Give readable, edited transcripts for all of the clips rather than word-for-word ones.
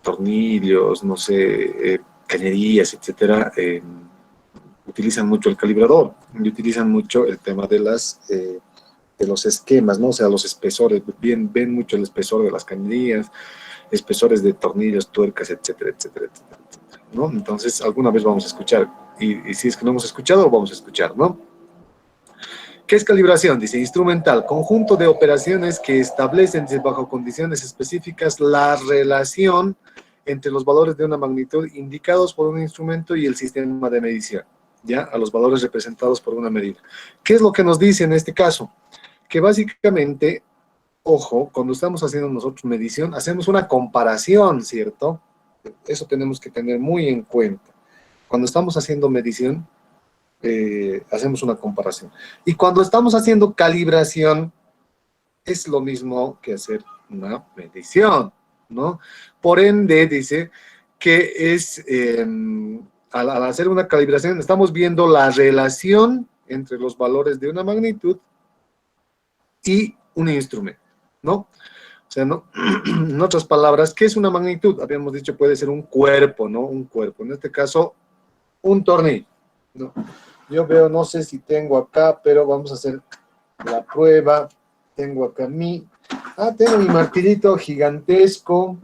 tornillos, no sé, cañerías, etcétera, utilizan mucho el calibrador y utilizan mucho el tema de los esquemas, ¿no? O sea, los espesores, ven mucho el espesor de las cañerías, espesores de tornillos, tuercas, etcétera, etcétera, etcétera, etcétera, ¿no? Entonces, alguna vez vamos a escuchar, y si es que no hemos escuchado, vamos a escuchar, ¿no? ¿Qué es calibración? Dice, instrumental, conjunto de operaciones que establecen bajo condiciones específicas la relación entre los valores de una magnitud indicados por un instrumento y el sistema de medición, ¿ya? A los valores representados por una medida. ¿Qué es lo que nos dice en este caso? Que básicamente, ojo, cuando estamos haciendo nosotros medición, hacemos una comparación, ¿cierto? Eso tenemos que tener muy en cuenta. Cuando estamos haciendo medición, hacemos una comparación. Y cuando estamos haciendo calibración, es lo mismo que hacer una medición, ¿no? Por ende, dice que al hacer una calibración, estamos viendo la relación entre los valores de una magnitud y un instrumento, ¿no? O sea, ¿no? En otras palabras, ¿qué es una magnitud? Habíamos dicho puede ser un cuerpo, ¿no? Un cuerpo. En este caso, un tornillo, ¿no? Yo veo, no sé si tengo acá, pero vamos a hacer la prueba. Tengo acá tengo mi martillito gigantesco.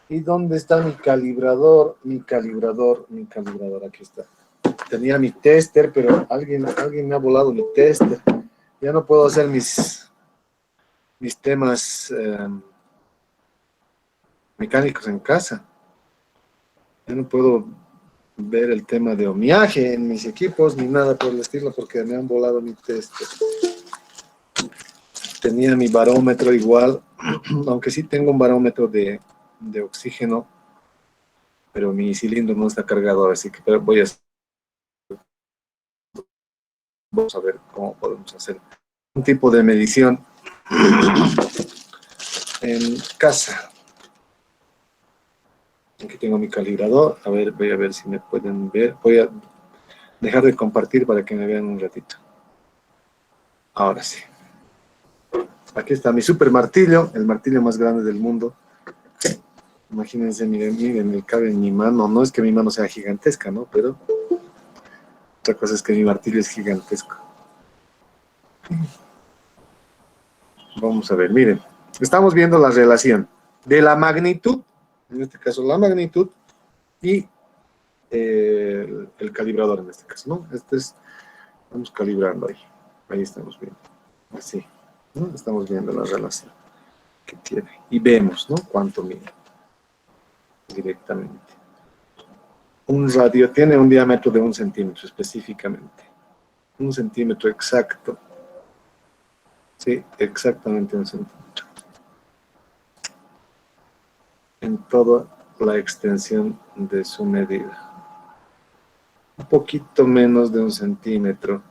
¿Y dónde está mi calibrador? Mi calibrador, aquí está. Tenía mi tester, pero alguien me ha volado mi tester. Ya no puedo hacer mis temas mecánicos en casa. Ya no puedo ver el tema de ohmiaje en mis equipos, ni nada por el estilo, porque me han volado mi tester. Tenía mi barómetro igual, aunque sí tengo un barómetro de oxígeno, pero mi cilindro no está cargado, así que vamos a ver cómo podemos hacer un tipo de medición en casa. Aquí tengo mi calibrador, voy a ver si me pueden ver. Voy a dejar de compartir para que me vean un ratito. Ahora sí. Aquí está mi super martillo, el martillo más grande del mundo. Imagínense, miren, me cabe en mi mano. No es que mi mano sea gigantesca, ¿no? Pero otra cosa es que mi martillo es gigantesco. Vamos a ver, miren. Estamos viendo la relación de la magnitud, en este caso la magnitud, y el calibrador en este caso, ¿no? Estamos calibrando ahí. Ahí estamos viendo. Así, ¿no? Estamos viendo la relación que tiene. Y vemos, ¿no? Cuánto mide directamente. Un radio tiene un diámetro de 1 centímetro específicamente. 1 centímetro exacto. Sí, exactamente 1 centímetro. En toda la extensión de su medida. Un poquito menos de 1 centímetro.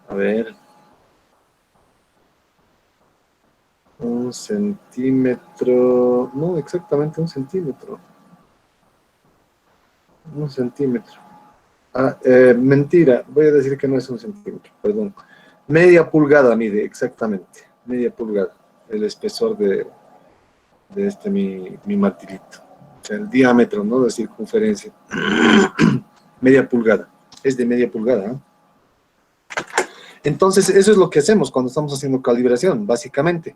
A ver. 1 centímetro. No, exactamente 1 centímetro. 1 centímetro. Mentira, voy a decir que no es 1 centímetro, perdón. Media pulgada mide, exactamente. Media pulgada. El espesor de mi martillito. O sea, el diámetro, ¿no? De circunferencia. Media pulgada. Es de media pulgada, ¿eh? Entonces, eso es lo que hacemos cuando estamos haciendo calibración, básicamente.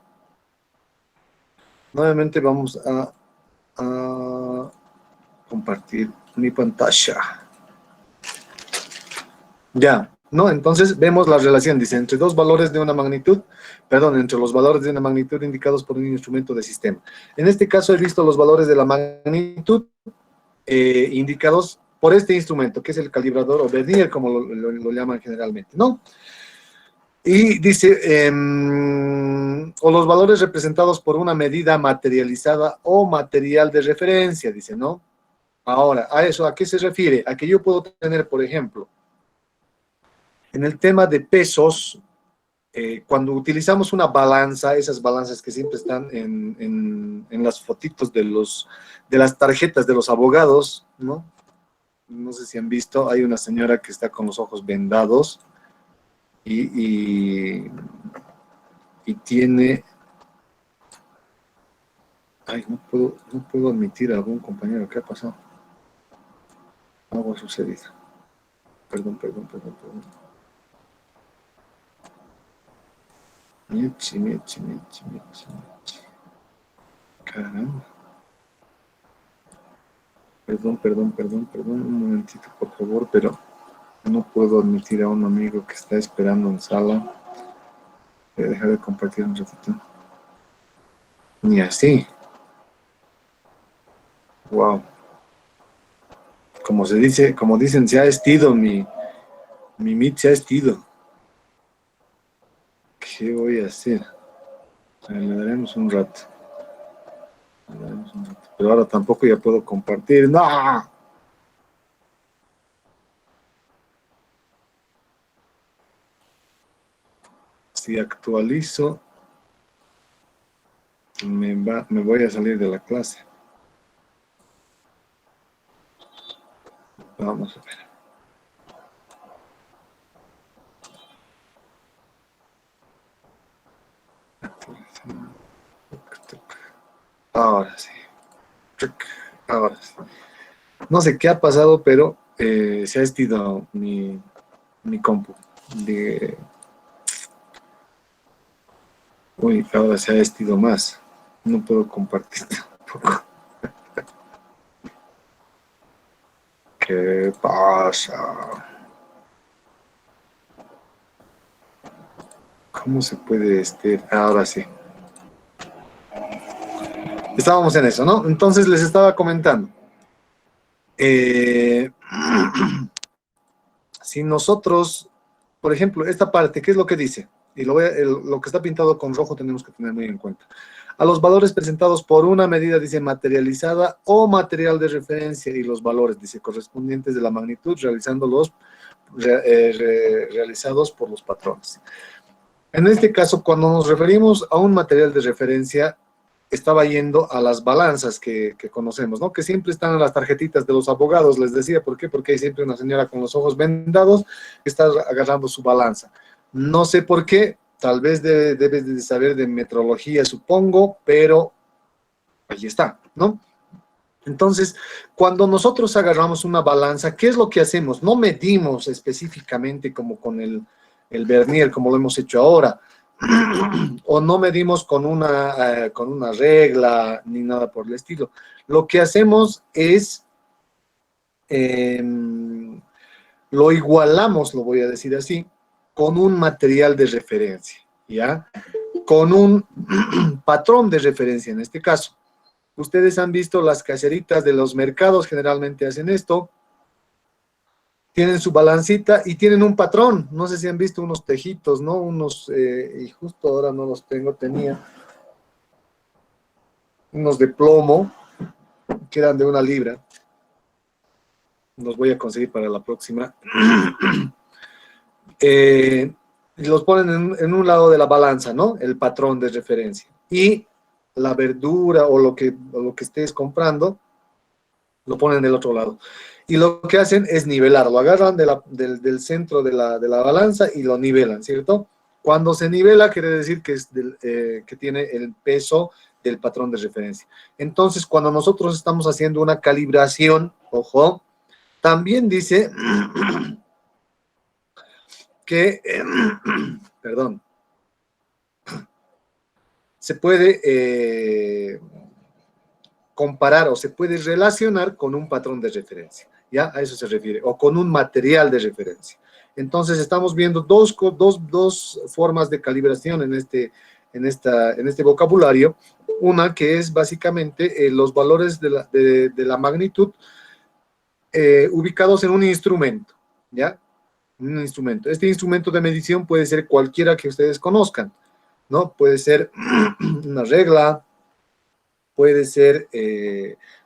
Nuevamente vamos a compartir mi pantalla. Ya, ¿no? Entonces vemos la relación, dice, entre los valores de una magnitud indicados por un instrumento de sistema. En este caso he visto los valores de la magnitud indicados por este instrumento, que es el calibrador o vernier, como lo llaman generalmente, ¿no? Y dice, o los valores representados por una medida materializada o material de referencia, dice, ¿no? Ahora, ¿a qué se refiere? A que yo puedo tener, por ejemplo, en el tema de pesos, cuando utilizamos una balanza, esas balanzas que siempre están en las fotitos de las tarjetas de los abogados, ¿no? No sé si han visto, hay una señora que está con los ojos vendados y tiene Ay, no puedo admitir a algún compañero. ¿Qué ha pasado? Algo ha sucedido. Perdón. Miechi. Caramba. Perdón. Un momentito, por favor, pero no puedo admitir a un amigo que está esperando en sala. Voy a dejar de compartir un ratito. Ni así. Wow. Como dicen, se ha estido mi Meet se ha estido. ¿Qué voy a hacer? O sea, le daremos un rato. Pero ahora tampoco ya puedo compartir. ¡No! Si actualizo, me voy a salir de la clase. Vamos a ver. Ahora sí. Ahora sí. No sé qué ha pasado, pero se ha estido mi compu. Uy, ahora se ha estido más. No puedo compartir tampoco. ¿Qué pasa? ¿Cómo se puede Ahora sí. Estábamos en eso, ¿no? Entonces les estaba comentando. Si nosotros, por ejemplo, esta parte, ¿qué es lo que dice? Y lo que está pintado con rojo tenemos que tener muy en cuenta. A los valores presentados por una medida, dice, materializada o material de referencia, y los valores, dice, correspondientes de la magnitud, realizados por los patrones. En este caso, cuando nos referimos a un material de referencia, estaba yendo a las balanzas que conocemos, ¿no? Que siempre están en las tarjetitas de los abogados, les decía, ¿por qué? Porque hay siempre una señora con los ojos vendados que está agarrando su balanza. No sé por qué, tal vez debes de saber de metrología, supongo, pero ahí está, ¿no? Entonces, cuando nosotros agarramos una balanza, ¿qué es lo que hacemos? No medimos específicamente como con el vernier, como lo hemos hecho ahora, o no medimos con una regla ni nada por el estilo. Lo que hacemos es, eh, lo igualamos, lo voy a decir así, con un material de referencia, ¿ya? Con un patrón de referencia en este caso. Ustedes han visto las caseritas de los mercados, generalmente hacen esto, tienen su balancita y tienen un patrón. No sé si han visto unos tejitos, ¿no? Y justo ahora no los tenía unos de plomo, que eran de 1 libra. Los voy a conseguir para la próxima. Y los ponen en un lado de la balanza, ¿no? El patrón de referencia. Y la verdura o lo que estés comprando, lo ponen del otro lado. Y lo que hacen es nivelar, lo agarran del centro de la balanza y lo nivelan, ¿cierto? Cuando se nivela, quiere decir que, que tiene el peso del patrón de referencia. Entonces, cuando nosotros estamos haciendo una calibración, ojo, también dice que, perdón, se puede comparar o se puede relacionar con un patrón de referencia, ¿ya? A eso se refiere, o con un material de referencia. Entonces, estamos viendo dos formas de calibración en este vocabulario. Una que es básicamente los valores de la magnitud ubicados en un instrumento, ¿ya? Un instrumento. Este instrumento de medición puede ser cualquiera que ustedes conozcan, ¿no? Puede ser una regla, puede ser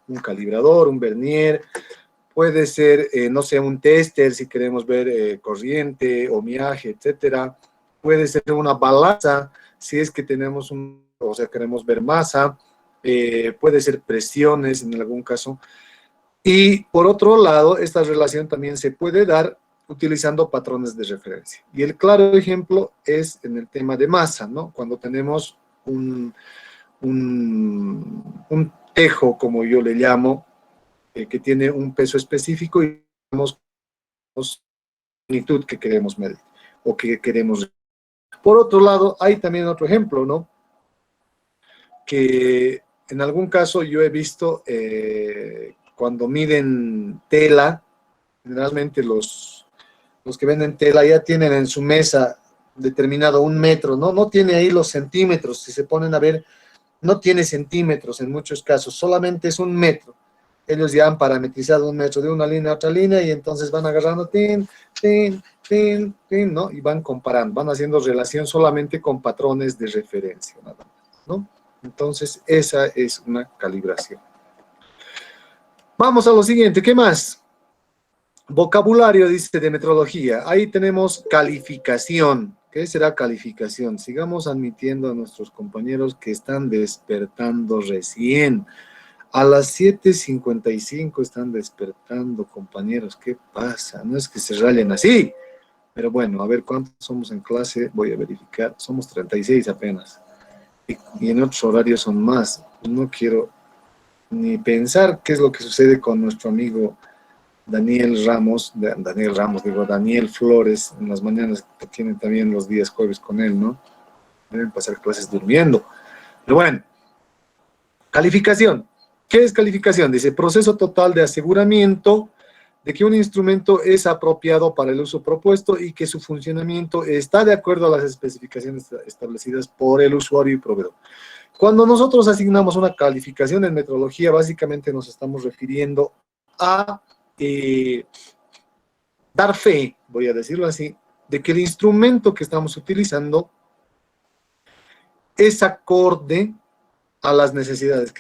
un calibrador, un vernier, puede ser, no sé, un tester si queremos ver corriente, ohmiaje, etcétera. Puede ser una balanza si es que o sea, queremos ver masa. Puede ser presiones en algún caso. Y por otro lado, esta relación también se puede dar utilizando patrones de referencia. Y el claro ejemplo es en el tema de masa, ¿no? Cuando tenemos un tejo, como yo le llamo, que tiene un peso específico y tenemos la magnitud que queremos medir o que queremos. Por otro lado, hay también otro ejemplo, ¿no? Que en algún caso yo he visto cuando miden tela, generalmente los que venden tela ya tienen en su mesa determinado un metro, ¿no? No tiene ahí los centímetros, si se ponen a ver, no tiene centímetros en muchos casos, solamente es un metro. Ellos ya han parametrizado un metro de una línea a otra línea y entonces van agarrando, ¿no? Y van comparando, van haciendo relación solamente con patrones de referencia, nada más, ¿no? Entonces, esa es una calibración. Vamos a lo siguiente, ¿qué más? Vocabulario, dice, de metrología. Ahí tenemos calificación. ¿Qué será calificación? Sigamos admitiendo a nuestros compañeros que están despertando recién. A las 7:55 están despertando, compañeros. ¿Qué pasa? No es que se rayen así. Pero bueno, a ver cuántos somos en clase. Voy a verificar. Somos 36 apenas. Y en otros horarios son más. No quiero ni pensar qué es lo que sucede con nuestro amigo Daniel Flores, en las mañanas, que tienen también los días jueves con él, ¿no? Deben pasar clases durmiendo. Pero bueno, calificación. ¿Qué es calificación? Dice, proceso total de aseguramiento de que un instrumento es apropiado para el uso propuesto y que su funcionamiento está de acuerdo a las especificaciones establecidas por el usuario y proveedor. Cuando nosotros asignamos una calificación en metrología, básicamente nos estamos refiriendo a dar fe, voy a decirlo así, de que el instrumento que estamos utilizando es acorde a las necesidades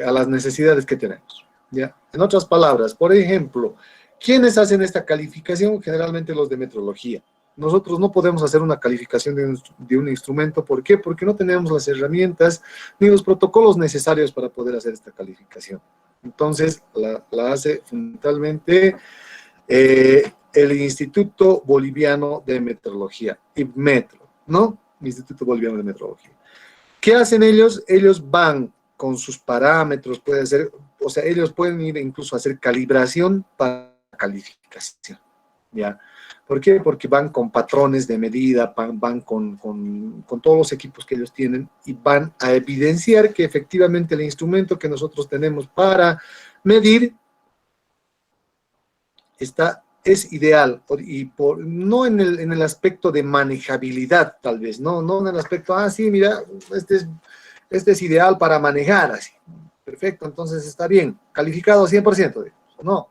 a las necesidades que tenemos. ¿Ya? En otras palabras, por ejemplo, ¿quiénes hacen esta calificación? Generalmente los de metrología. Nosotros no podemos hacer una calificación de un instrumento. ¿Por qué? Porque no tenemos las herramientas ni los protocolos necesarios para poder hacer esta calificación. Entonces, la hace fundamentalmente el Instituto Boliviano de Metrología, IBMETRO, ¿no? Instituto Boliviano de Metrología. ¿Qué hacen ellos? Ellos van con sus parámetros, puede ser, o sea, ellos pueden ir incluso a hacer calibración para calificación, ¿ya? ¿Por qué? Porque van con patrones de medida, van con todos los equipos que ellos tienen y van a evidenciar que efectivamente el instrumento que nosotros tenemos para medir es ideal, y no en el aspecto de manejabilidad, tal vez, no en el aspecto, sí, mira, este es ideal para manejar, así, perfecto, entonces está bien, calificado 100%, no,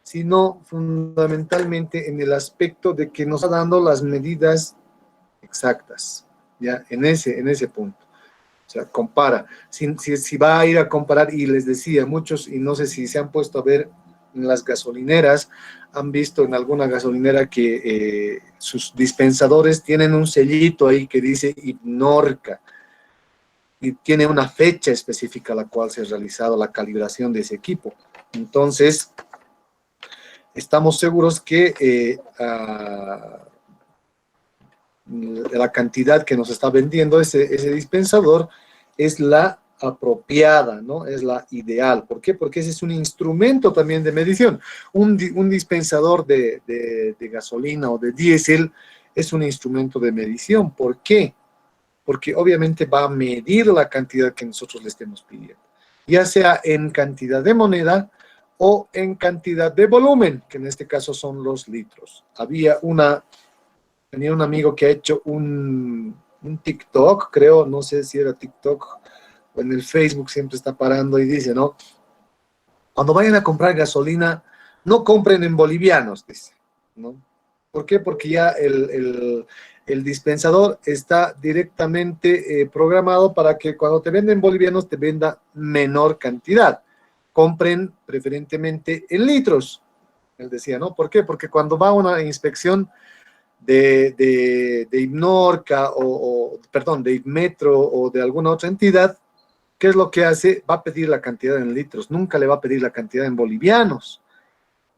sino fundamentalmente en el aspecto de que nos está dando las medidas exactas, ya, en ese punto. O sea, compara. Si va a ir a comparar, y les decía, muchos, y no sé si se han puesto a ver en las gasolineras, han visto en alguna gasolinera que sus dispensadores tienen un sellito ahí que dice Ignorca, y tiene una fecha específica a la cual se ha realizado la calibración de ese equipo. Entonces, estamos seguros que la cantidad que nos está vendiendo ese dispensador es la apropiada, ¿no? Es la ideal. ¿Por qué? Porque ese es un instrumento también de medición. Un dispensador de gasolina o de diésel es un instrumento de medición. ¿Por qué? Porque obviamente va a medir la cantidad que nosotros le estemos pidiendo, ya sea en cantidad de moneda o en cantidad de volumen, que en este caso son los litros. Tenía un amigo que ha hecho un TikTok, creo, no sé si era TikTok o en el Facebook, siempre está parando y dice, ¿no? Cuando vayan a comprar gasolina, no compren en bolivianos, dice, ¿no? ¿Por qué? Porque ya el dispensador está directamente programado para que cuando te venden bolivianos te venda menor cantidad. Compren preferentemente en litros, él decía, ¿no? ¿Por qué? Porque cuando va a una inspección de Ignorca perdón, de Ibmetro o de alguna otra entidad, ¿qué es lo que hace? Va a pedir la cantidad en litros, nunca le va a pedir la cantidad en bolivianos.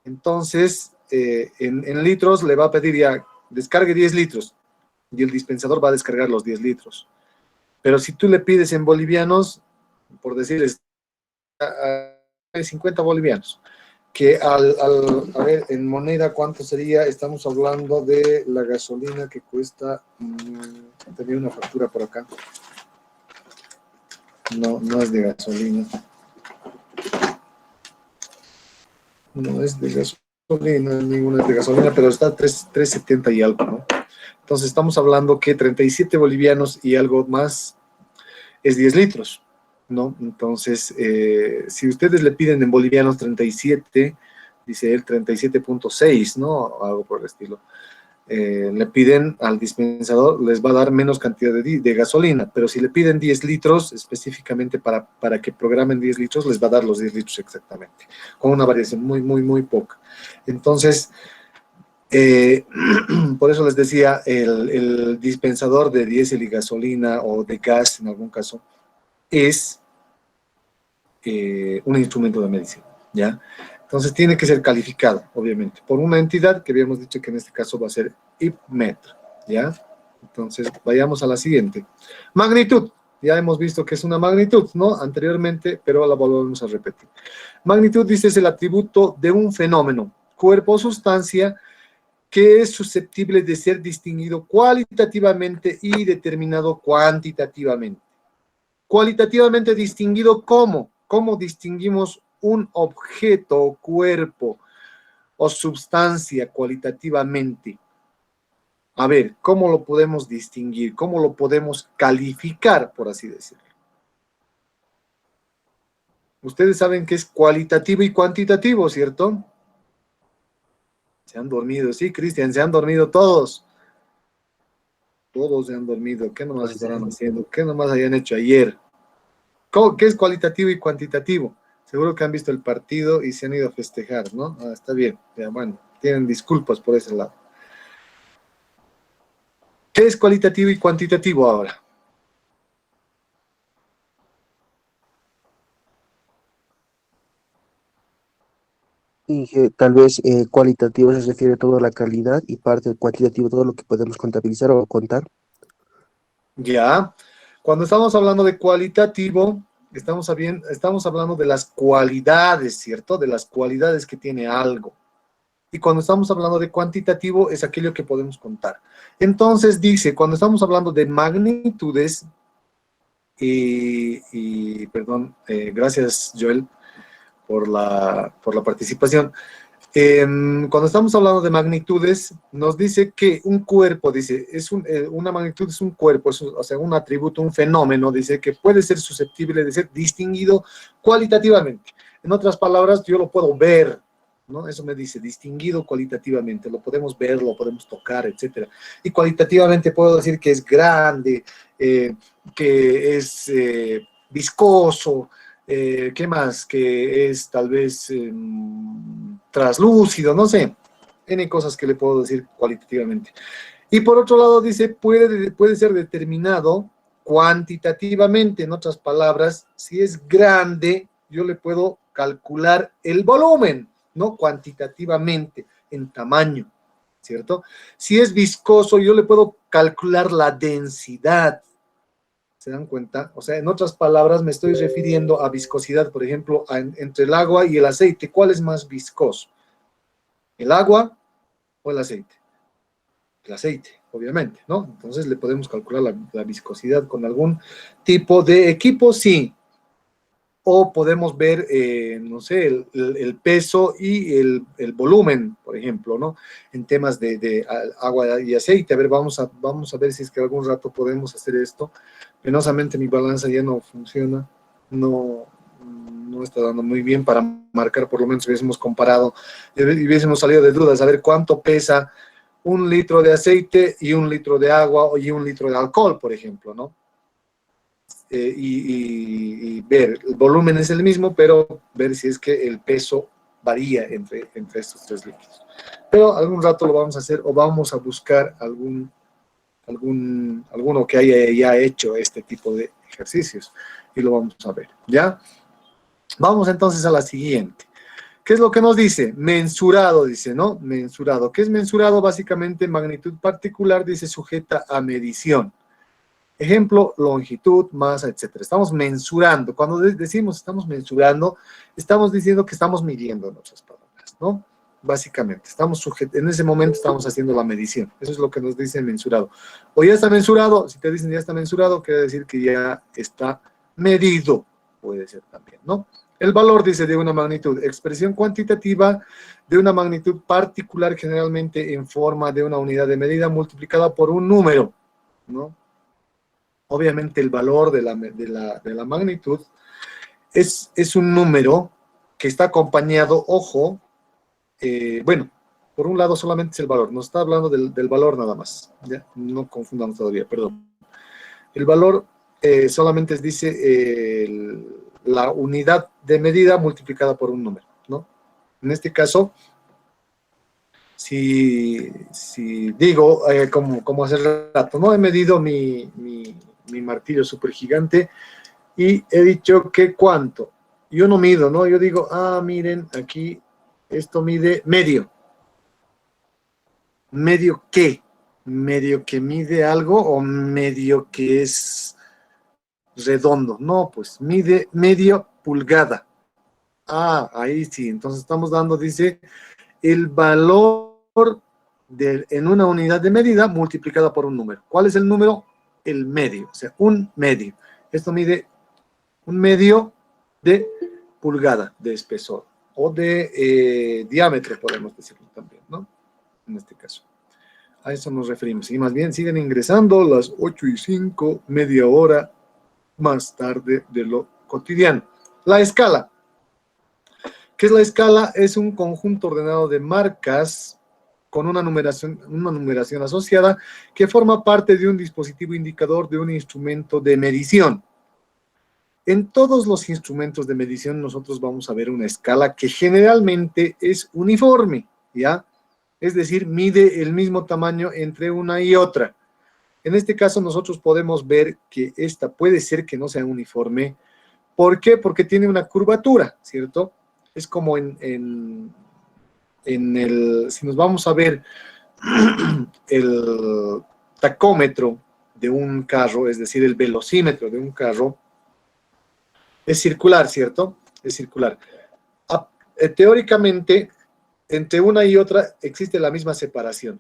Entonces, en litros le va a pedir ya, descargue 10 litros, y el dispensador va a descargar los 10 litros. Pero si tú le pides en bolivianos, por decirles, a 50 bolivianos, que a ver, en moneda, ¿cuánto sería? Estamos hablando de la gasolina que cuesta, tenía una factura por acá, no, no es de gasolina, no es de gasolina, ninguna es de gasolina, pero está 3.70 y algo, ¿no? Entonces estamos hablando que 37 bolivianos y algo más es 10 litros, ¿no? Entonces, si ustedes le piden en bolivianos 37, dice él 37.6, ¿no? Algo por el estilo. Le piden al dispensador, les va a dar menos cantidad de gasolina, pero si le piden 10 litros, específicamente para que programen 10 litros, les va a dar los 10 litros exactamente, con una variación muy, muy, muy poca. Entonces, por eso les decía, el dispensador de diésel y gasolina o de gas, en algún caso, es un instrumento de medición, ¿ya? Entonces tiene que ser calificado, obviamente, por una entidad que habíamos dicho que en este caso va a ser IPMET, ¿ya? Entonces, vayamos a la siguiente. Magnitud. Ya hemos visto que es una magnitud, ¿no? Anteriormente, pero la volvemos a repetir. Magnitud, dice, es el atributo de un fenómeno, cuerpo o sustancia que es susceptible de ser distinguido cualitativamente y determinado cuantitativamente. Cualitativamente distinguido, ¿cómo? ¿Cómo distinguimos un objeto, cuerpo o sustancia cualitativamente? A ver, ¿cómo lo podemos distinguir? ¿Cómo lo podemos calificar, por así decirlo? Ustedes saben que es cualitativo y cuantitativo, ¿cierto? Se han dormido, sí, Cristian, se han dormido todos. Todos se han dormido. ¿Qué nomás estarán haciendo? ¿Qué nomás hayan hecho ayer? ¿Qué es cualitativo y cuantitativo? Seguro que han visto el partido y se han ido a festejar, ¿no? Ah, está bien, ya, bueno, tienen disculpas por ese lado. ¿Qué es cualitativo y cuantitativo ahora? Y que tal vez cualitativo se refiere a toda la calidad y parte del cuantitativo todo lo que podemos contabilizar o contar. Ya, cuando estamos hablando de cualitativo, estamos hablando de las cualidades, ¿cierto? De las cualidades que tiene algo. Y cuando estamos hablando de cuantitativo, es aquello que podemos contar. Entonces dice, cuando estamos hablando de magnitudes, perdón, gracias Joel por la participación. Cuando estamos hablando de magnitudes, nos dice que un cuerpo, dice, una magnitud es un cuerpo, o sea, un atributo, un fenómeno, dice que puede ser susceptible de ser distinguido cualitativamente. En otras palabras, yo lo puedo ver, ¿no? Eso me dice, distinguido cualitativamente, lo podemos ver, lo podemos tocar, etcétera. Y cualitativamente puedo decir que es grande, que es viscoso, ¿qué más? Que es tal vez traslúcido, no sé. N cosas que le puedo decir cualitativamente. Y por otro lado dice, puede ser determinado cuantitativamente, en otras palabras, si es grande, yo le puedo calcular el volumen, ¿no? Cuantitativamente, en tamaño, ¿cierto? Si es viscoso, yo le puedo calcular la densidad. ¿Se dan cuenta? O sea, en otras palabras, me estoy refiriendo a viscosidad, por ejemplo, entre el agua y el aceite. ¿Cuál es más viscoso? ¿El agua o el aceite? El aceite, obviamente, ¿no? Entonces le podemos calcular la viscosidad con algún tipo de equipo, sí. O podemos ver, no sé, el peso y el volumen, por ejemplo, ¿no? En temas de agua y aceite. A ver, vamos a ver si es que algún rato podemos hacer esto. Penosamente mi balanza ya no funciona, no, no está dando muy bien para marcar, por lo menos si hubiésemos comparado y hubiésemos salido de dudas, a ver cuánto pesa un litro de aceite y un litro de agua y un litro de alcohol, por ejemplo, ¿no? Y ver, el volumen es el mismo, pero ver si es que el peso varía entre estos tres líquidos. Pero algún rato lo vamos a hacer o vamos a buscar alguno que haya ya hecho este tipo de ejercicios y lo vamos a ver, ¿ya? Vamos entonces a la siguiente. ¿Qué es lo que nos dice? Mensurado, dice, ¿no? Mensurado. ¿Qué es mensurado? Básicamente magnitud particular, dice, sujeta a medición. Ejemplo, longitud, masa, etcétera. Estamos mensurando. Cuando decimos estamos mensurando, estamos diciendo que estamos midiendo en otras palabras, ¿no? Básicamente, en ese momento estamos haciendo la medición. Eso es lo que nos dice mensurado. O ya está mensurado, si te dicen ya está mensurado, quiere decir que ya está medido, puede ser también, ¿no? El valor, dice, de una magnitud, expresión cuantitativa de una magnitud particular, generalmente en forma de una unidad de medida multiplicada por un número, ¿no? Obviamente el valor de la magnitud es un número que está acompañado, ojo, bueno, por un lado solamente es el valor, nos está hablando del valor nada más, ¿ya? No confundamos todavía, perdón. El valor solamente dice la unidad de medida multiplicada por un número, ¿no? En este caso, si digo, como hace rato, ¿no? He medido mi martillo súper gigante y he dicho que cuánto. Yo no mido, ¿no? Yo digo, miren, aquí esto mide medio. ¿Medio qué? ¿Medio que mide algo o medio que es redondo? No, pues mide medio pulgada. Ahí sí. Entonces estamos dando, dice, el valor en una unidad de medida multiplicada por un número. ¿Cuál es el número? El medio, o sea, un medio. Esto mide un medio de pulgada de espesor o de diámetro, podemos decirlo también, ¿no? En este caso. A eso nos referimos. Y más bien siguen ingresando las 8:05, media hora más tarde de lo cotidiano. La escala. ¿Qué es la escala? Es un conjunto ordenado de marcas con una numeración asociada que forma parte de un dispositivo indicador de un instrumento de medición. En todos los instrumentos de medición nosotros vamos a ver una escala que generalmente es uniforme, ¿ya? Es decir, mide el mismo tamaño entre una y otra. En este caso nosotros podemos ver que esta puede ser que no sea uniforme. ¿Por qué? Porque tiene una curvatura, ¿cierto? Es como si nos vamos a ver el tacómetro de un carro, es decir, el velocímetro de un carro, es circular, ¿cierto? Es circular. Teóricamente, entre una y otra existe la misma separación,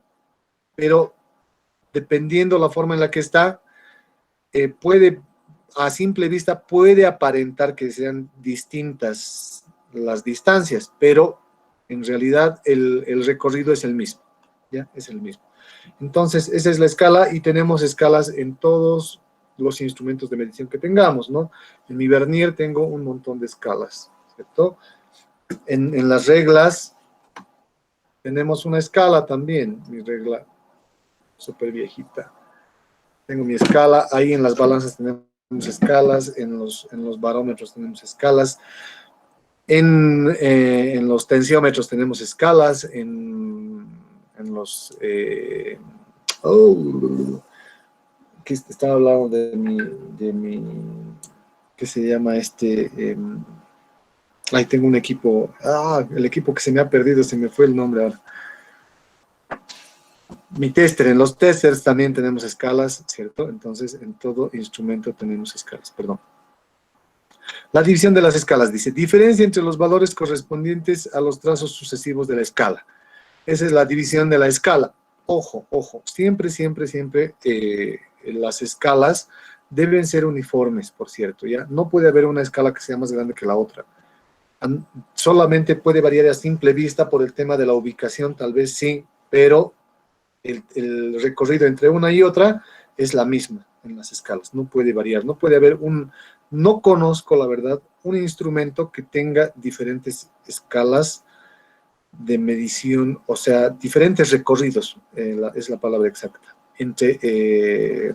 pero dependiendo la forma en la que está, a simple vista puede aparentar que sean distintas las distancias, pero en realidad el recorrido es el mismo, ¿ya? Es el mismo. Entonces, esa es la escala y tenemos escalas en todos los instrumentos de medición que tengamos, ¿no? En mi vernier tengo un montón de escalas, ¿cierto? En las reglas tenemos una escala también, mi regla súper viejita. Tengo mi escala, ahí en las balanzas tenemos escalas, en los barómetros tenemos escalas, en los tensiómetros tenemos escalas, en los... que estaba hablando de mi ¿qué se llama ahí tengo un equipo, el equipo que se me ha perdido, se me fue el nombre ahora. Mi tester, en los testers también tenemos escalas, ¿cierto? Entonces, en todo instrumento tenemos escalas, perdón. La división de las escalas, dice, diferencia entre los valores correspondientes a los trazos sucesivos de la escala. Esa es la división de la escala. Ojo, ojo, siempre las escalas deben ser uniformes, por cierto, ¿ya? No puede haber una escala que sea más grande que la otra. Solamente puede variar a simple vista por el tema de la ubicación, tal vez sí, pero el recorrido entre una y otra es la misma en las escalas, no puede variar, no puede haber no conozco la verdad, un instrumento que tenga diferentes escalas de medición, o sea, diferentes recorridos, es la palabra exacta, entre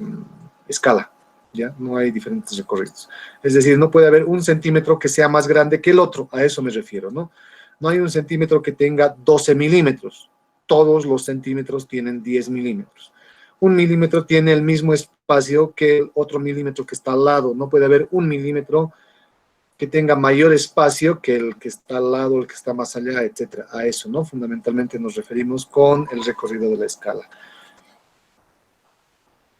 escala, ¿ya? No hay diferentes recorridos. Es decir, no puede haber un centímetro que sea más grande que el otro, a eso me refiero, ¿no? No hay un centímetro que tenga 12 milímetros, todos los centímetros tienen 10 milímetros. Un milímetro tiene el mismo espacio que el otro milímetro que está al lado. No puede haber un milímetro que tenga mayor espacio que el que está al lado, el que está más allá, etcétera. A eso, ¿no? Fundamentalmente nos referimos con el recorrido de la escala.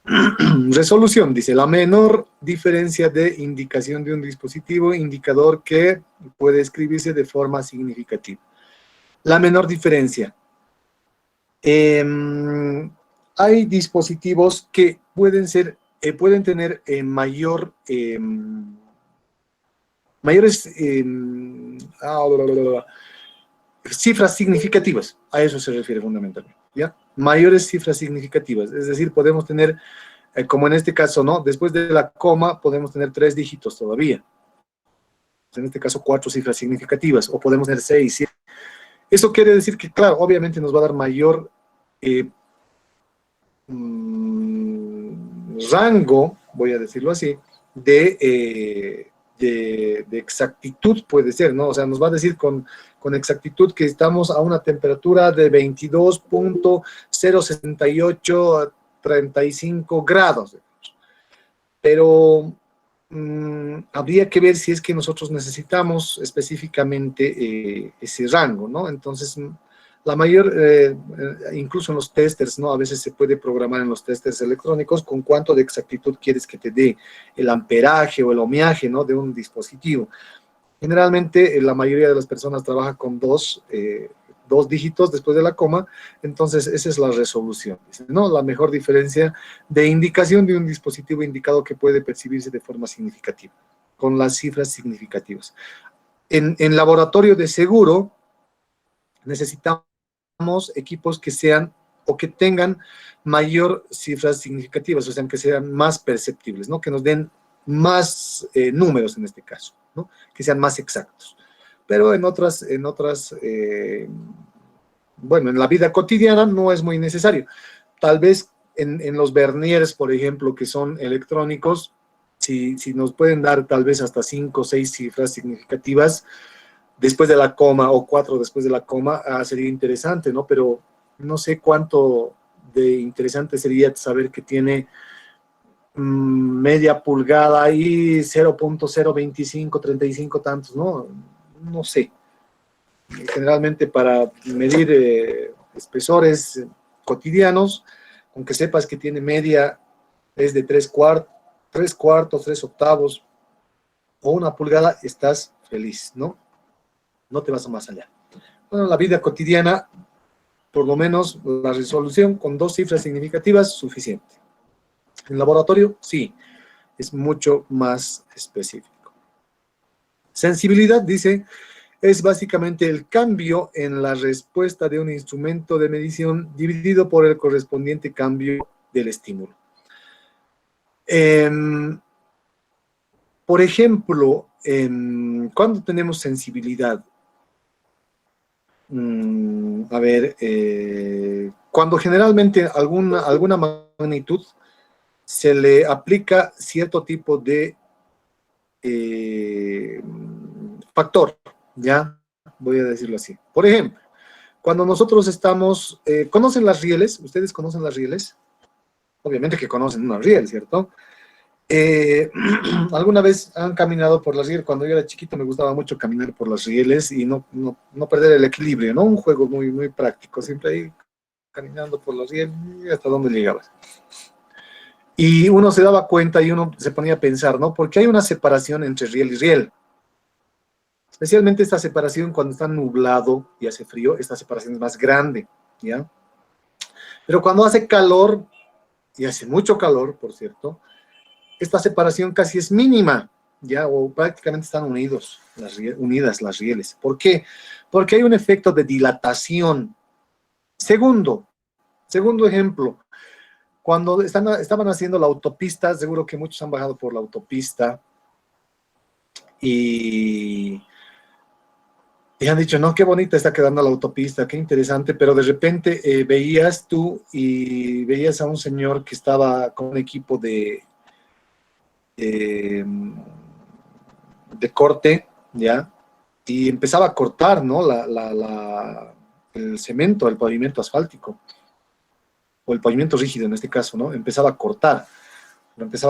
Resolución, dice, la menor diferencia de indicación de un dispositivo, indicador que puede escribirse de forma significativa. La menor diferencia. Hay dispositivos que pueden tener mayores cifras significativas. A eso se refiere fundamentalmente, ¿ya? Mayores cifras significativas. Es decir, podemos tener, como en este caso, ¿no? Después de la coma, podemos tener 3 dígitos todavía. En este caso, 4 cifras significativas, o podemos tener 6, 7. Eso quiere decir que, claro, obviamente nos va a dar mayor rango, voy a decirlo así, de exactitud, puede ser, ¿no? O sea, nos va a decir con exactitud que estamos a una temperatura de 22.06835 grados. Pero habría que ver si es que nosotros necesitamos específicamente ese rango, ¿no? Entonces, la mayor, incluso en los testers, ¿no? A veces se puede programar en los testers electrónicos con cuánto de exactitud quieres que te dé el amperaje o el ohmiaje, ¿no? De un dispositivo. Generalmente, la mayoría de las personas trabaja con dos dígitos después de la coma, entonces esa es la resolución, ¿no? La mejor diferencia de indicación de un dispositivo indicado que puede percibirse de forma significativa, con las cifras significativas. En laboratorio de seguro, necesitamos equipos que sean o que tengan mayor cifras significativas, o sea, que sean más perceptibles, ¿no? Que nos den más números en este caso, ¿no? Que sean más exactos. Pero bueno, en la vida cotidiana no es muy necesario. Tal vez en los verniers, por ejemplo, que son electrónicos, si nos pueden dar tal vez hasta 5 o 6 cifras significativas después de la coma, o 4 después de la coma, sería interesante, ¿no? Pero no sé cuánto de interesante sería saber que tiene media pulgada y 0.025, 35 tantos, ¿no? No sé. Generalmente para medir espesores cotidianos, aunque sepas que tiene media, es de 3/4, 3/8 o 1 pulgada, estás feliz, ¿no? No te vas a más allá. Bueno, la vida cotidiana, por lo menos la resolución con 2 cifras significativas, suficiente. En laboratorio, sí, es mucho más específico. Sensibilidad, dice, es básicamente el cambio en la respuesta de un instrumento de medición dividido por el correspondiente cambio del estímulo. Por ejemplo, ¿cuándo tenemos sensibilidad? A ver, cuando generalmente alguna magnitud se le aplica cierto tipo de factor, ¿ya? Voy a decirlo así. Por ejemplo, cuando nosotros estamos, ¿conocen las rieles? ¿Ustedes conocen las rieles? Obviamente que conocen una riel, ¿cierto? ¿Alguna vez han caminado por las rieles? Cuando yo era chiquito me gustaba mucho caminar por las rieles y no perder el equilibrio, ¿no? Un juego muy, muy práctico, siempre ahí caminando por las rieles y hasta dónde llegabas. Y uno se daba cuenta y uno se ponía a pensar, ¿no? Porque hay una separación entre riel y riel. Especialmente esta separación cuando está nublado y hace frío, esta separación es más grande, ¿ya? Pero cuando hace calor, y hace mucho calor, por cierto, esta separación casi es mínima, ¿ya? O prácticamente están unidas las rieles. ¿Por qué? Porque hay un efecto de dilatación. Segundo ejemplo, cuando estaban haciendo la autopista, seguro que muchos han bajado por la autopista y han dicho, no, qué bonita está quedando la autopista, qué interesante, pero de repente veías a un señor que estaba con un equipo de corte, ¿ya? Y empezaba a cortar, ¿no? El cemento, el pavimento asfáltico, o el pavimento rígido en este caso, ¿no? Lo empezaba a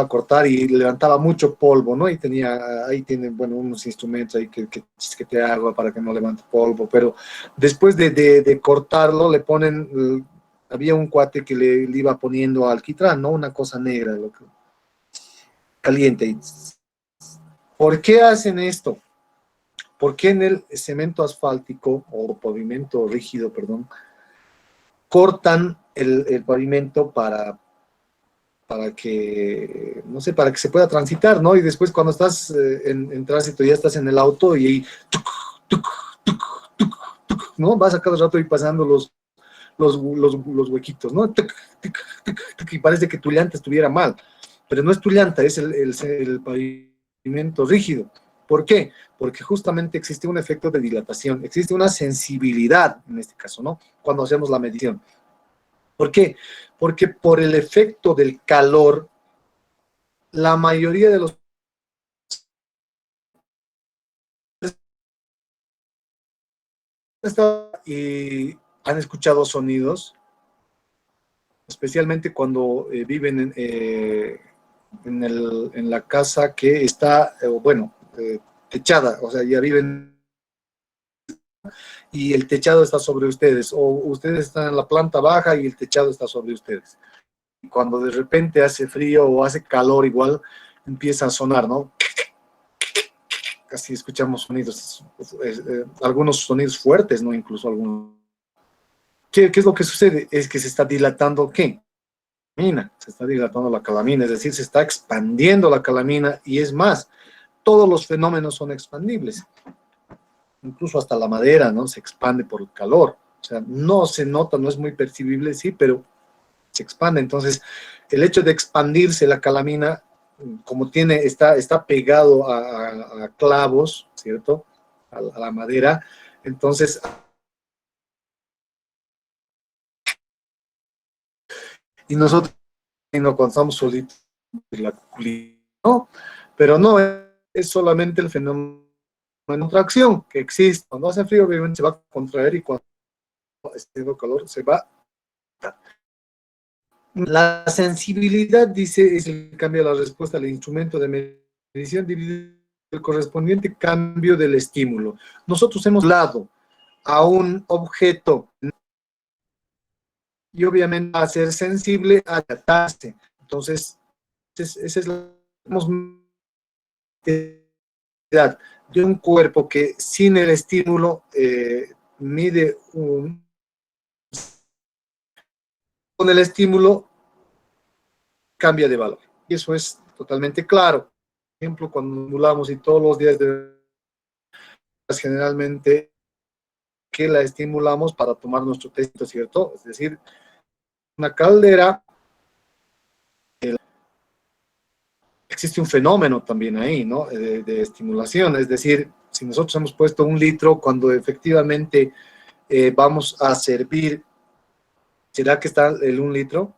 cortar y levantaba mucho polvo, ¿no? Y ahí tienen, bueno, unos instrumentos ahí que te hago para que no levante polvo, pero después de cortarlo le ponen había un cuate que le iba poniendo alquitrán, ¿no? Una cosa negra, caliente. ¿Por qué hacen esto? ¿Por qué en el cemento asfáltico o pavimento rígido, perdón, cortan el pavimento para que, no sé, para que se pueda transitar, ¿no? Y después cuando estás en tránsito, ya estás en el auto y ahí, tuc, tuc, tuc, tuc, ¿no? Vas a cada rato y pasando los huequitos, ¿no? Tuc, tuc, tuc, tuc, y parece que tu llanta estuviera mal, pero no es tu llanta, es el pavimento rígido. ¿Por qué? Porque justamente existe un efecto de dilatación, existe una sensibilidad en este caso, ¿no? Cuando hacemos la medición. ¿Por qué? Porque por el efecto del calor, la mayoría de los y han escuchado sonidos, especialmente cuando viven en la casa que está, bueno, techada, o sea, ya viven y el techado está sobre ustedes, o ustedes están en la planta baja y el techado está sobre ustedes. Y cuando de repente hace frío o hace calor igual, empieza a sonar, ¿no? Casi escuchamos sonidos, algunos sonidos fuertes, ¿no? Incluso algunos. ¿Qué es lo que sucede? Es que se está dilatando, ¿qué? Se está dilatando la calamina, es decir, se está expandiendo la calamina y es más, todos los fenómenos son expandibles. Incluso hasta la madera, ¿no? Se expande por el calor. O sea, no se nota, no es muy percibible, sí, pero se expande. Entonces, el hecho de expandirse la calamina, como está pegado a clavos, ¿cierto? A la madera, entonces, y nosotros no contamos solitos la cuculina, ¿no? Pero no, es solamente el fenómeno de contracción que existe. Cuando hace frío, obviamente se va a contraer y cuando hace calor se va. La sensibilidad, dice, es el cambio de la respuesta al instrumento de medición dividido el correspondiente cambio del estímulo. Nosotros hemos dado a un objeto y obviamente va a ser sensible a adaptarse. Entonces, esa es la de un cuerpo que sin el estímulo mide con el estímulo cambia de valor. Y eso es totalmente claro. Por ejemplo, cuando modulamos y todos los días generalmente que la estimulamos para tomar nuestro test, ¿cierto? Es decir, una caldera, existe un fenómeno también ahí, ¿no? De estimulación, es decir, si nosotros hemos puesto 1 litro, cuando efectivamente vamos a servir, ¿será que está el 1 litro?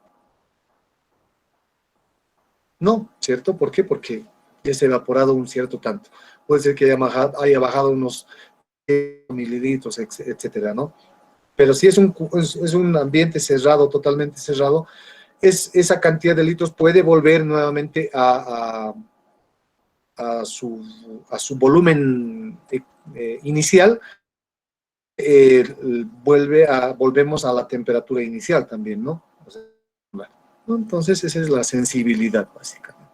No, ¿cierto? ¿Por qué? Porque ya se ha evaporado un cierto tanto. Puede ser que haya bajado unos mililitros, etcétera, ¿no? Pero si es un ambiente cerrado, totalmente cerrado, esa cantidad de litros puede volver nuevamente a su volumen inicial, volvemos a la temperatura inicial también, ¿no? O sea, ¿no? Entonces esa es la sensibilidad básicamente.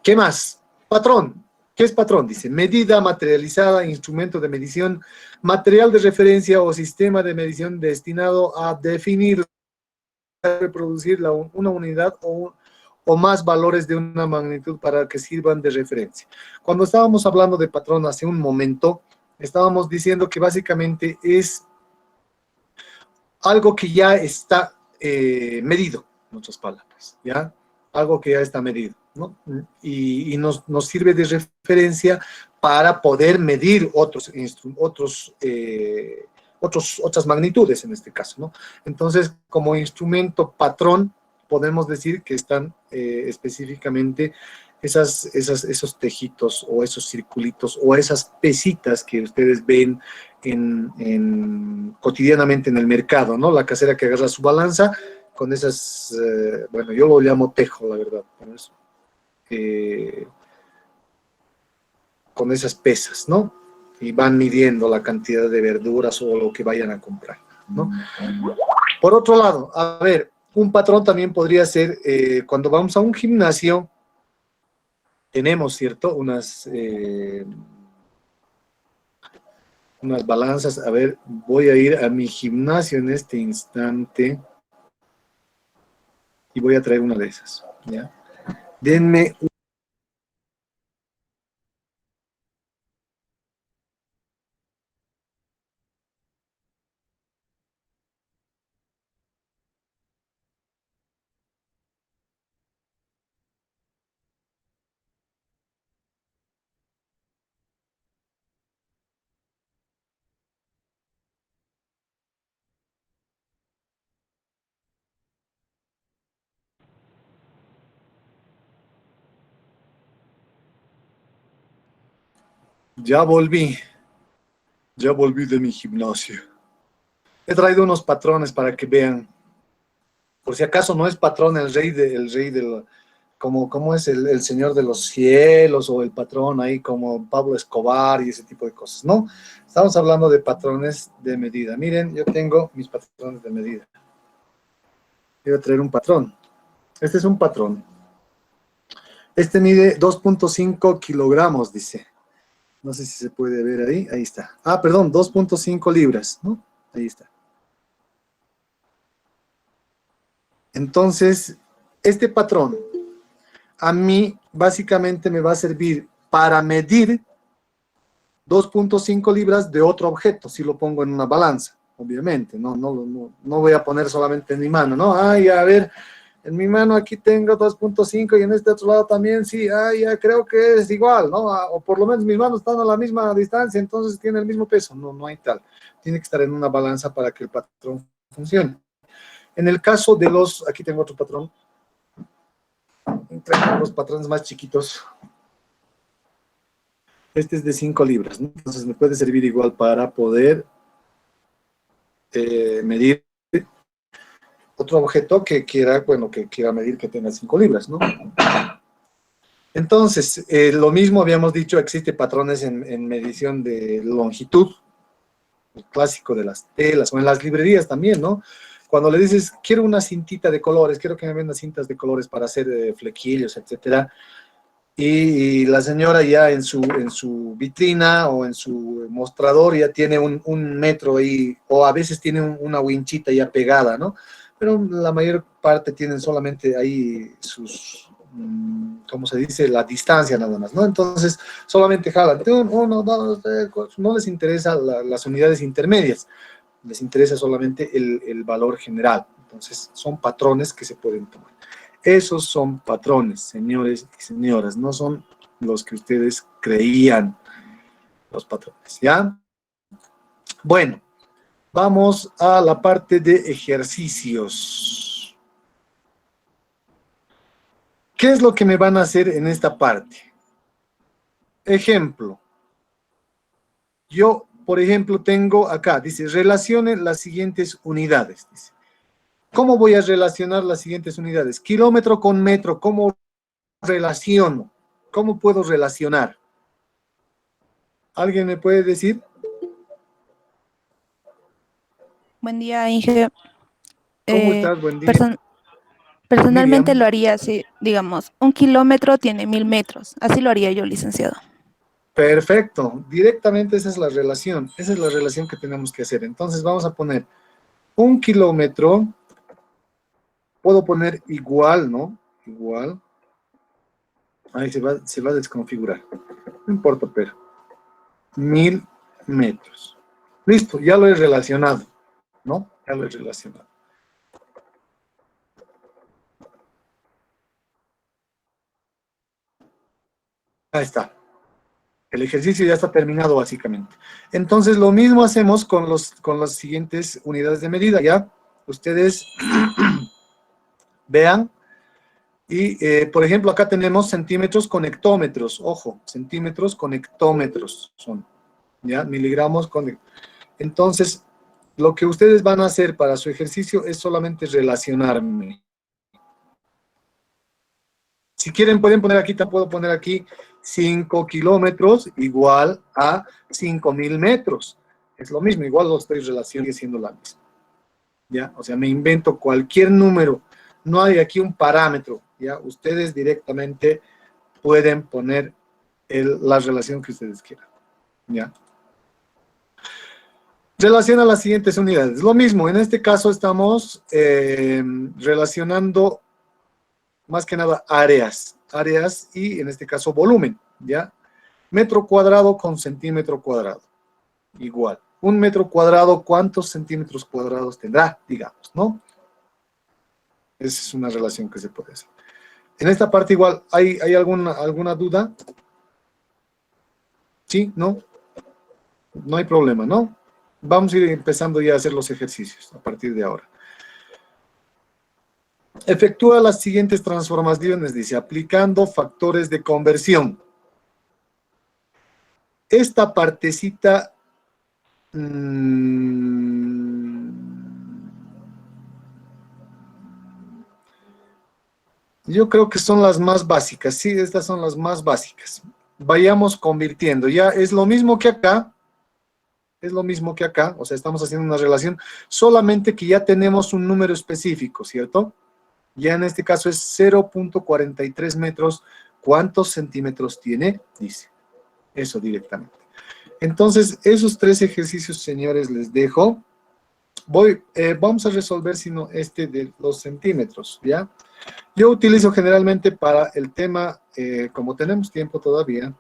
¿Qué más? Patrón. ¿Qué es patrón? Dice, medida materializada, instrumento de medición, material de referencia o sistema de medición destinado a definir, reproducir una unidad o más valores de una magnitud para que sirvan de referencia. Cuando estábamos hablando de patrón hace un momento, estábamos diciendo que básicamente es algo que ya está medido, en otras palabras, ¿ya? Algo que ya está medido, ¿no? Y nos sirve de referencia para poder medir otras magnitudes en este caso, ¿no? Entonces, como instrumento patrón, podemos decir que están específicamente esos tejitos o esos circulitos o esas pesitas que ustedes ven cotidianamente en el mercado, ¿no? La casera que agarra su balanza con esas, bueno, yo lo llamo tejo, la verdad, con esas pesas, ¿no? Y van midiendo la cantidad de verduras o lo que vayan a comprar. ¿no? Por otro lado, a ver, un patrón también podría ser, cuando vamos a un gimnasio, tenemos, ¿cierto? Unas balanzas. A ver, voy a ir a mi gimnasio en este instante y voy a traer una de esas, ¿ya? Denme. Ya volví de mi gimnasio. He traído unos patrones para que vean, por si acaso no es patrón el rey del, como es el señor de los cielos o el patrón ahí como Pablo Escobar y ese tipo de cosas, ¿no? Estamos hablando de patrones de medida. Miren, yo tengo mis patrones de medida. Voy a traer un patrón. Este es un patrón. Este mide 2.5 kilogramos, dice. No sé si se puede ver ahí. Ahí está. Ah, perdón, 2.5 libras, ¿no? Ahí está. Entonces, este patrón a mí básicamente me va a servir para medir 2.5 libras de otro objeto, si lo pongo en una balanza, obviamente. No voy a poner solamente en mi mano, ¿no? Ay, a ver, en mi mano aquí tengo 2.5 y en este otro lado también, sí, ya creo que es igual, ¿no? O por lo menos mis manos están a la misma distancia, entonces tiene el mismo peso. No hay tal. Tiene que estar en una balanza para que el patrón funcione. En el caso de aquí tengo otro patrón, entre los patrones más chiquitos. Este es de 5 libras, ¿no? Entonces me puede servir igual para poder medir otro objeto que quiera medir que tenga 5 libras, ¿no? Entonces, lo mismo habíamos dicho, existe patrones en medición de longitud, el clásico de las telas, o en las librerías también, ¿no? Cuando le dices, quiero una cintita de colores, quiero que me vendan cintas de colores para hacer flequillos, etcétera, y la señora ya en su vitrina o en su mostrador ya tiene un metro ahí, o a veces tiene una winchita ya pegada, ¿no? Pero la mayor parte tienen solamente ahí ¿cómo se dice? La distancia nada más, ¿no? Entonces, solamente jalan, uno, dos, tres, cuatro, no les interesa las unidades intermedias, les interesa solamente el valor general. Entonces, son patrones que se pueden tomar. Esos son patrones, señores y señoras, no son los que ustedes creían, los patrones, ¿ya? Bueno, vamos a la parte de ejercicios. ¿Qué es lo que me van a hacer en esta parte? Ejemplo. Yo, por ejemplo, tengo acá, dice, relacione las siguientes unidades. Dice. ¿Cómo voy a relacionar las siguientes unidades? Kilómetro con metro, ¿cómo relaciono? ¿Cómo puedo relacionar? ¿Alguien me puede decir? Buen día, Inge. ¿Cómo Eh, estás? Buen día. person- Personalmente Miriam. lo haría así, digamos, 1 kilómetro tiene 1000 metros. Así lo haría yo, licenciado. Perfecto. Directamente esa es la relación. Esa es la relación que tenemos que hacer. Entonces vamos a poner 1 kilómetro. Puedo poner igual, ¿no? Igual. Ahí se va a desconfigurar. No importa, pero 1000 metros. Listo, ya lo he relacionado, ¿no? Ya lo he relacionado. Ahí está. El ejercicio ya está terminado básicamente. Entonces lo mismo hacemos con las siguientes unidades de medida, ¿ya? Ustedes vean. Y, por ejemplo, acá tenemos centímetros con hectómetros. Ojo, centímetros con hectómetros son, ¿ya? Miligramos con... Entonces, lo que ustedes van a hacer para su ejercicio es solamente relacionarme. Si quieren, pueden poner aquí, puedo poner aquí 5 kilómetros igual a 5000 metros. Es lo mismo, igual lo estoy relacionando siendo la misma. ¿ya? O sea, me invento cualquier número, no hay aquí un parámetro, ¿ya? Ustedes directamente pueden poner la relación que ustedes quieran, ¿ya? Relaciona las siguientes unidades. Lo mismo, en este caso estamos relacionando más que nada áreas y en este caso volumen, ¿ya? Metro cuadrado con centímetro cuadrado, igual. Un metro cuadrado, ¿cuántos centímetros cuadrados tendrá? Digamos, ¿no? Esa es una relación que se puede hacer. En esta parte igual, ¿hay alguna duda? ¿Sí? ¿No? No hay problema, ¿no? Vamos a ir empezando ya a hacer los ejercicios a partir de ahora. Efectúa las siguientes transformaciones, dice, aplicando factores de conversión. Esta partecita, yo creo que son las más básicas. Sí, estas son las más básicas. Vayamos convirtiendo. Ya es lo mismo que acá. Es lo mismo que acá. O sea, estamos haciendo una relación. Solamente que ya tenemos un número específico, ¿cierto? Ya en este caso es 0.43 metros. ¿Cuántos centímetros tiene? Dice. Eso directamente. Entonces, esos 3 ejercicios, señores, les dejo. Vamos a resolver, sino de los centímetros, ¿ya? Yo utilizo generalmente para el tema, como tenemos tiempo todavía,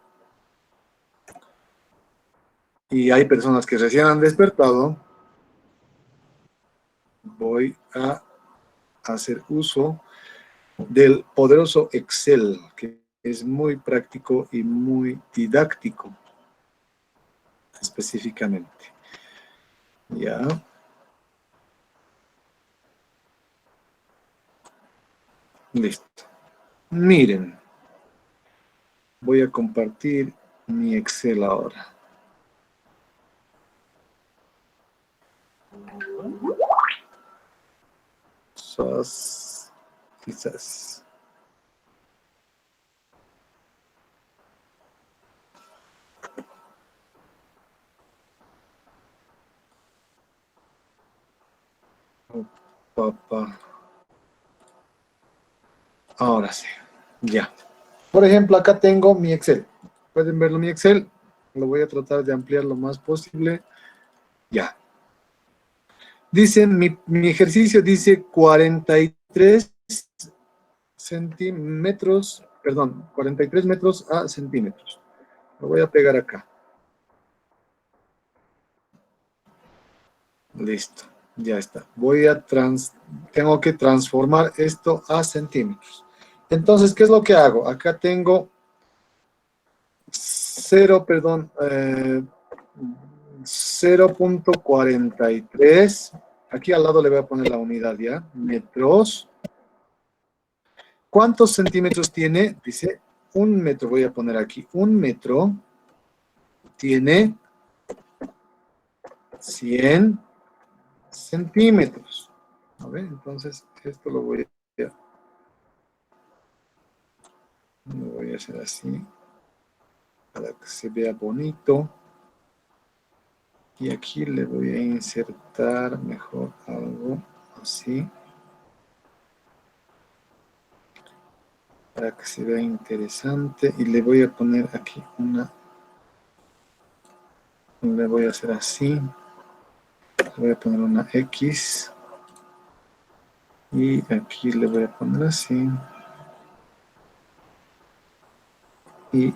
y hay personas que recién han despertado, voy a hacer uso del poderoso Excel, que es muy práctico y muy didáctico, específicamente. ¿Ya? Listo. Miren, voy a compartir mi Excel ahora. Quizás. Oh, papá. Ahora sí, ya. Por ejemplo, acá tengo mi Excel. ¿Pueden verlo mi Excel? Lo voy a tratar de ampliar lo más posible. Ya. Dice, mi ejercicio dice 43 centímetros, perdón, 43 metros a centímetros. Lo voy a pegar acá. Listo, ya está. Tengo que transformar esto a centímetros. Entonces, ¿qué es lo que hago? Acá tengo 0.43. Aquí al lado le voy a poner la unidad ya. Metros. ¿Cuántos centímetros tiene? Dice 1 metro. Voy a poner aquí. 1 metro tiene 100 centímetros. A ver, entonces esto lo voy a hacer así para que se vea bonito. Y aquí le voy a insertar mejor algo así para que se vea interesante. Y le voy a poner aquí le voy a hacer así. Le voy a poner una X. Y aquí le voy a poner así. Y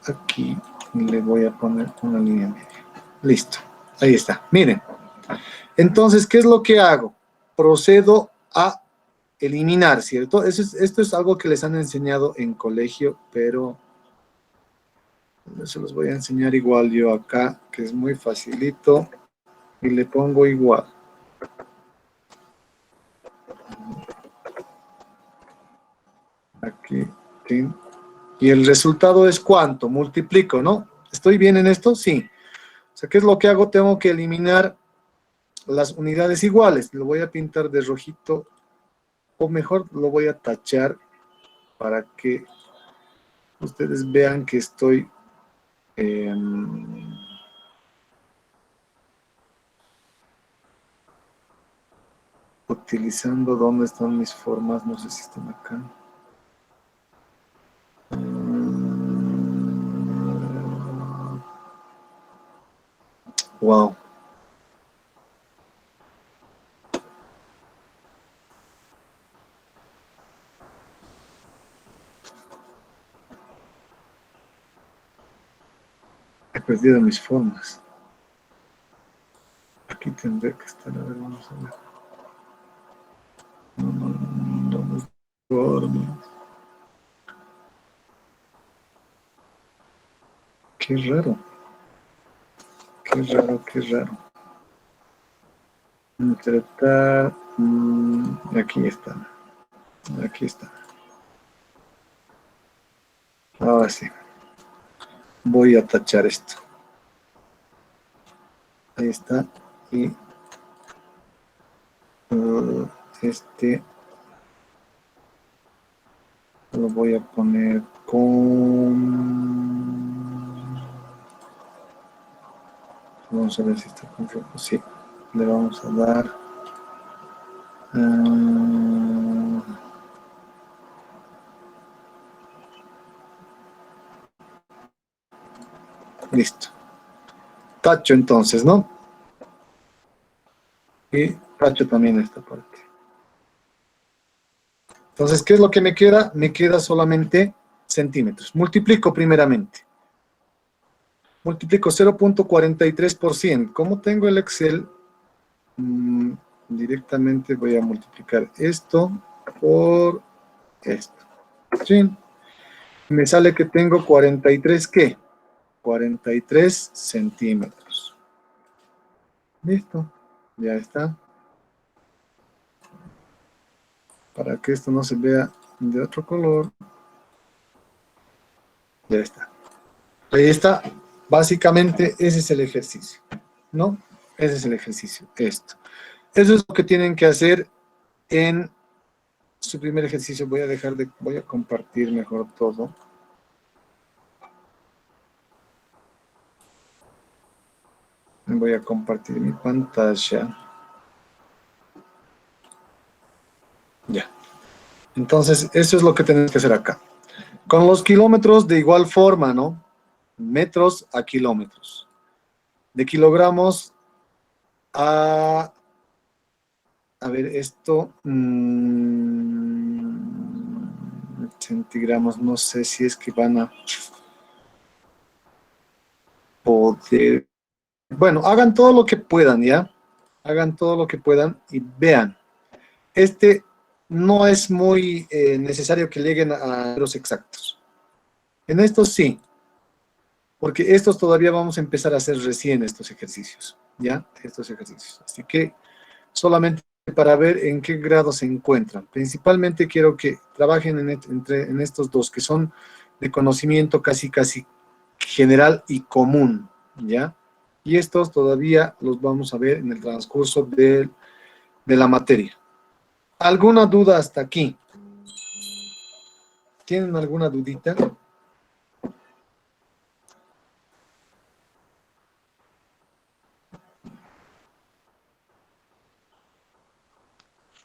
aquí le voy a poner una línea media. Listo. Ahí está. Miren. Entonces, ¿qué es lo que hago? Procedo a eliminar, ¿cierto? Esto es algo que les han enseñado en colegio, pero se los voy a enseñar igual yo acá, que es muy facilito. Y le pongo igual. Aquí. Y el resultado es ¿cuánto? Multiplico, ¿no? ¿Estoy bien en esto? Sí. O sea, ¿qué es lo que hago? Tengo que eliminar las unidades iguales. Lo voy a pintar de rojito, o mejor lo voy a tachar para que ustedes vean que estoy utilizando, ¿dónde están mis formas? No sé si están acá. Wow. He perdido mis formas. Aquí tendré que estar, a ver, vamos a ver. No, mis formas. Qué raro. Qué raro, qué raro. Tratar. Aquí está. Aquí está. Ahora sí. Voy a tachar esto. Ahí está. Y este lo voy a poner con... Vamos a ver si está con foco. Sí. Le vamos a dar... listo. Tacho entonces, ¿no? Y tacho también esta parte. Entonces, ¿qué es lo que me queda? Me queda solamente centímetros. Multiplico primeramente. Multiplico 0.43%. Como tengo el Excel, directamente voy a multiplicar esto por esto. ¿Sí? Me sale que tengo 43, ¿qué? 43 centímetros. Listo. Ya está. Para que esto no se vea de otro color. Ya está. Ahí está. Básicamente ese es el ejercicio, ¿no? Ese es el ejercicio, esto. Eso es lo que tienen que hacer en su primer ejercicio. Voy a compartir mejor todo. Voy a compartir mi pantalla. Ya. Entonces, eso es lo que tenemos que hacer acá. Con los kilómetros de igual forma, ¿no? Metros a kilómetros. De kilogramos a ver, esto, centigramos, no sé si es que van a poder, bueno, hagan todo lo que puedan, ¿ya? Hagan todo lo que puedan y vean. Este no es muy necesario que lleguen a los exactos. En estos sí, porque estos todavía vamos a empezar a hacer recién estos ejercicios, ¿ya? Estos ejercicios. Así que solamente para ver en qué grado se encuentran. Principalmente quiero que trabajen en estos dos, que son de conocimiento casi general y común, ¿ya? Y estos todavía los vamos a ver en el transcurso de la materia. ¿Alguna duda hasta aquí? ¿Tienen alguna dudita?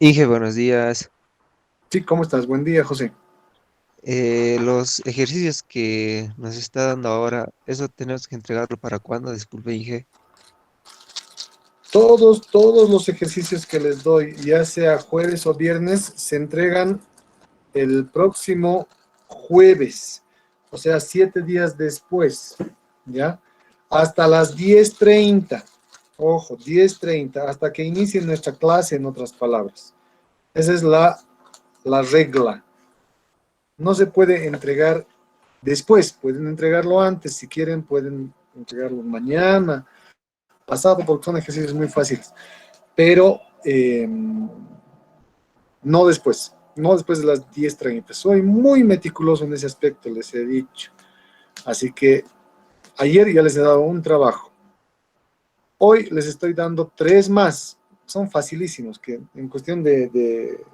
Inge, buenos días. Sí, ¿cómo estás? Buen día, José. Los ejercicios que nos está dando ahora, ¿eso tenemos que entregarlo para cuándo? Disculpe, Inge. Todos los ejercicios que les doy, ya sea jueves o viernes, se entregan el próximo jueves, o sea, 7 días después, ¿ya? Hasta las 10:30, ojo, 10:30, hasta que inicie nuestra clase, en otras palabras. Esa es la regla. No se puede entregar después, pueden entregarlo antes, si quieren pueden entregarlo mañana, pasado, porque son ejercicios muy fáciles, pero no después. No después de las 10:30. Soy muy meticuloso en ese aspecto, les he dicho. Así que ayer ya les he dado un trabajo. Hoy les estoy dando 3 más. Son facilísimos, que en cuestión de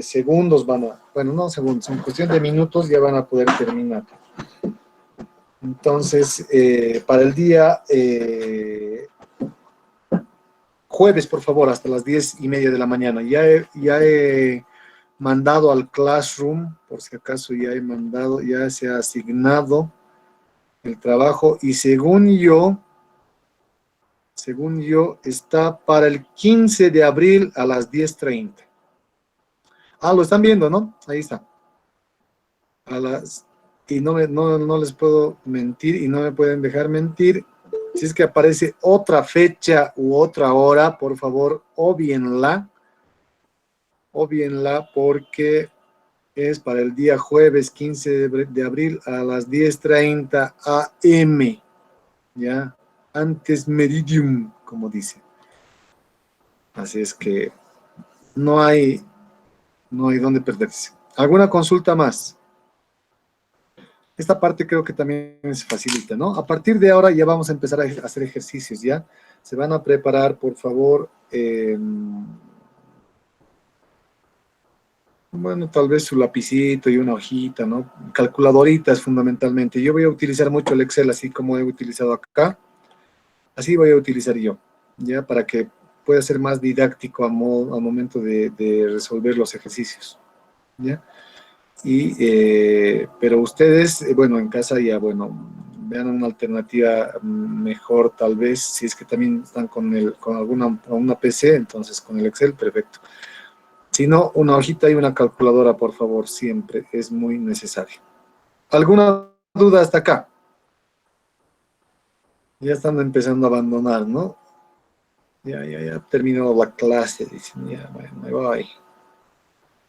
segundos van a, bueno, no segundos, en cuestión de minutos ya van a poder terminar. Entonces, para el día jueves, por favor, hasta las 10:30 de la mañana. Ya he mandado al Classroom, por si acaso ya se ha asignado el trabajo y según yo, está para el 15 de abril a las 10:30. Ah, lo están viendo, ¿no? Ahí está. Y no les puedo mentir y no me pueden dejar mentir. Si es que aparece otra fecha u otra hora, por favor, obvienla porque es para el día jueves 15 de abril a las 10:30 AM, ¿ya? Antes meridium, como dice. Así es que no hay dónde perderse. ¿Alguna consulta más? Esta parte creo que también se facilita, ¿no? A partir de ahora ya vamos a empezar a hacer ejercicios, ¿ya? Se van a preparar, por favor, bueno, tal vez su lapicito y una hojita, ¿no? Calculadoritas fundamentalmente. Yo voy a utilizar mucho el Excel, así como he utilizado acá. Así voy a utilizar yo, ¿ya? Para que pueda ser más didáctico al momento de resolver los ejercicios, ¿ya? Pero ustedes, bueno, en casa ya, bueno, vean una alternativa mejor tal vez, si es que también están con una PC, entonces con el Excel, perfecto. Si no, una hojita y una calculadora, por favor, siempre es muy necesario. ¿Alguna duda hasta acá? Ya están empezando a abandonar, ¿no? Ya terminó la clase, dicen, ya, bueno, me voy.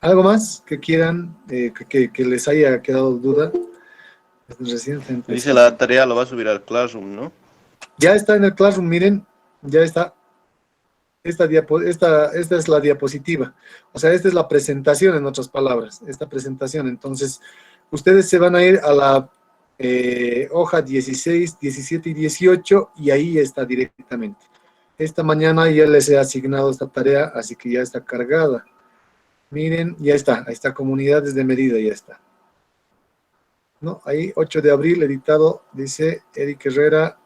¿Algo más que quieran, que les haya quedado duda? Recién se empezó. Dice la tarea lo va a subir al Classroom, ¿no? Ya está en el Classroom, miren, ya está. Esta es la diapositiva. O sea, esta es la presentación, en otras palabras, esta presentación. Entonces, ustedes se van a ir a la hoja 16, 17 y 18 y ahí está directamente. Esta mañana ya les he asignado esta tarea, así que ya está cargada. Miren, ya está, ahí está comunidades de medida, ya está. ¿No? Ahí, 8 de abril, editado, dice Eric Herrera,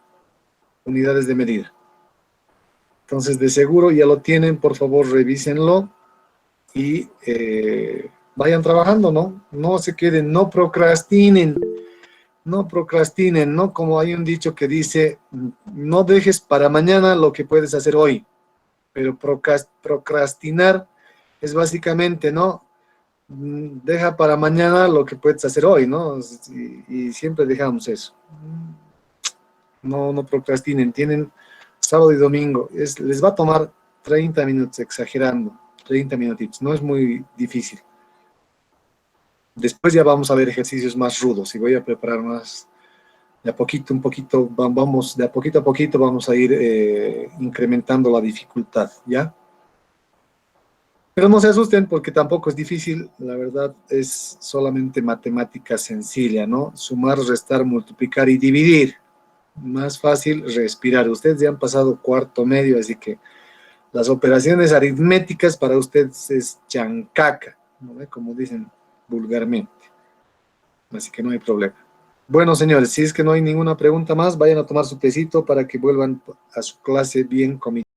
unidades de medida. Entonces, de seguro ya lo tienen, por favor, revísenlo y vayan trabajando, ¿no? No se queden, no procrastinen, ¿no? Como hay un dicho que dice, no dejes para mañana lo que puedes hacer hoy, pero procrastinar es básicamente, ¿no? Deja para mañana lo que puedes hacer hoy, ¿no? Y siempre dejamos eso. No procrastinen, tienen sábado y domingo, les va a tomar 30 minutos, exagerando, 30 minutitos, no es muy difícil. Después ya vamos a ver ejercicios más rudos y voy a preparar más, de a poquito, de a poquito vamos a ir incrementando la dificultad, ¿ya? Pero no se asusten porque tampoco es difícil, la verdad es solamente matemática sencilla, ¿no? Sumar, restar, multiplicar y dividir. Más fácil respirar. Ustedes ya han pasado cuarto medio, así que las operaciones aritméticas para ustedes es chancaca, ¿no? Como dicen vulgarmente. Así que no hay problema. Bueno, señores, si es que no hay ninguna pregunta más, vayan a tomar su tecito para que vuelvan a su clase bien comidos.